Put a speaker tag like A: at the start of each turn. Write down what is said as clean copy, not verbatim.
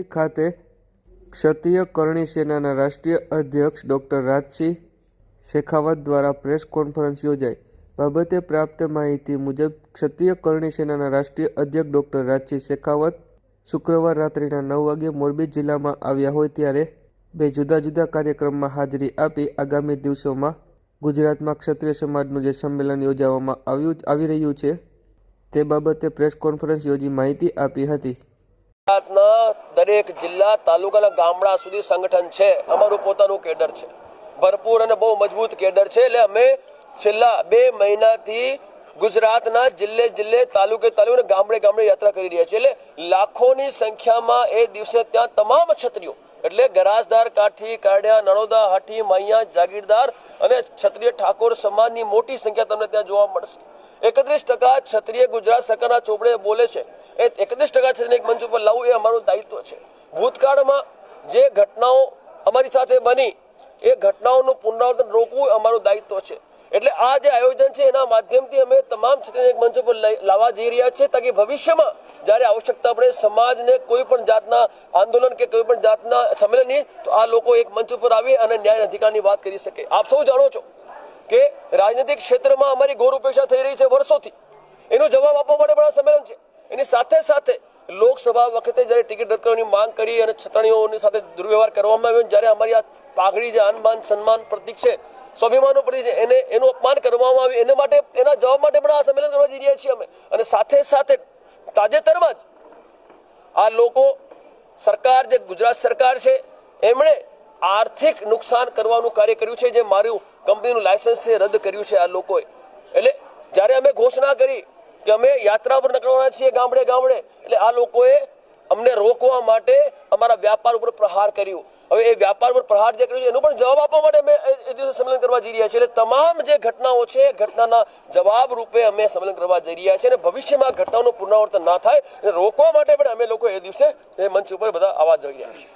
A: ખાતે ક્ષત્રિય કરણી સેનાના રાષ્ટ્રીય અધ્યક્ષ ડોક્ટર રાજસિંહ શેખાવત દ્વારા પ્રેસ કોન્ફરન્સ યોજાઈ। બાબતે પ્રાપ્ત માહિતી મુજબ ક્ષત્રિય કરણી સેનાના રાષ્ટ્રીય અધ્યક્ષ ડોક્ટર રાજસિંહ શેખાવત શુક્રવાર રાત્રિના 9 વાગ્યે મોરબી જિલ્લામાં આવ્યા હોય ત્યારે બે જુદા જુદા કાર્યક્રમમાં હાજરી આપી આગામી દિવસોમાં ગુજરાતમાં ક્ષત્રિય સમાજનું જે સંમેલન યોજવામાં આવી રહ્યું છે તે બાબતે પ્રેસ કોન્ફરન્સ યોજી માહિતી આપી હતી।
B: દરેક જિલ્લા તાલુકાના ગામડા સુધી સંગઠન છે, અમારું પોતાનું કેડર છે, ભરપૂર અને બહુ મજબૂત કેડર છે। એટલે અમે છેલ્લા 2 મહિનાથી ગુજરાતના જિલ્લે તાલુકે ગામડે યાત્રા કરી રહ્યા છીએ। એટલે લાખોની સંખ્યામાં એ દિવસે ત્યાં તમામ ક્ષત્રિયો એટલે ગરાસદાર, કાઠી, કાઢિયા, નળોદા, હાટી, માહિયા, જાગીરદાર અને ક્ષત્રિય ઠાકોર સમાજની મોટી સંખ્યા તમને ત્યાં જોવા મળશે। 31% ક્ષત્રિય ગુજરાત સરકારના ચોપડે બોલે છે, એ 31% ક્ષત્રિય મંચ ઉપર લાવવું એ અમારું દાયિત્વ છે। ભૂતકાળમાં જે ઘટનાઓ અમારી સાથે બની એ ઘટનાઓનું પુનરાવર્તન રોકવું અમારું દાયિત્વ છે। એટલે આ જે આયોજન છે એના માધ્યમથી અમે તમામ ક્ષત્રિય એક મંચ ઉપર લાવવા જઈ રહ્યા છીએ તાકી ભવિષ્યમાં જ્યારે આવશ્યકતા પડે સમાજને કોઈ પણ જાતના આંદોલન કે કોઈ પણ જાતના સંમેલનની તો આ લોકો એક મંચ ઉપર આવી અને ન્યાય અધિકારની વાત કરી શકે। આપ સૌ જાણો છો કે રાજનૈતિક ક્ષેત્રમાં અમારી ઘોર ઉપેક્ષા થઈ રહી છે વર્ષોથી, એનો જવાબ આપવા માટે પણ આ સંમેલન છે। એની સાથે સાથે લોકસભા વખતે જ્યારે ટિકિટ રદ કરવાની માંગ કરી અને છતણીઓની સાથે દુર્વ્યવહાર કરવામાં આવ્યો, જ્યારે અમારી આ પાઘડી જે આનબાન સન્માન પ્રતીક છે, સ્વાભિમાનનું પ્રતીક છે, એનું અપમાન કરવામાં આવ્યું, એના માટે એના જવાબ માટે પણ આ સંમેલન કરવા જઈ રહ્યા છીએ અમે। અને સાથે સાથે તાજેતરમાં જ આ લોકો સરકાર જે ગુજરાત સરકાર છે એમણે આર્થિક નુકસાન કરવાનું કાર્ય કર્યું છે, જે મારું કંપનીનું લાયસન્સ છે રદ કર્યું છે આ લોકોએ। એટલે જ્યારે અમે ઘોષણા કરી કે અમે યાત્રા પર નીકળવાના છીએ ગામડે એટલે આ લોકોએ અમને રોકવા માટે અમારા વ્યાપાર ઉપર પ્રહાર કર્યો। હવે એ વ્યાપાર પર પ્રહાર જે કર્યું છે એનો પણ જવાબ આપવા માટે અમે એ દિવસે સંમેલન કરવા જઈ રહ્યા છીએ। એટલે તમામ જે ઘટનાઓ છે એ ઘટનાના જવાબ રૂપે અમે સંમેલન કરવા જઈ રહ્યા છીએ અને ભવિષ્યમાં ઘટનાઓનું પુનરાવર્તન ના થાય રોકવા માટે પણ અમે લોકો એ દિવસે એ મંચ ઉપર બધા આવાજ જઈ રહ્યા છીએ।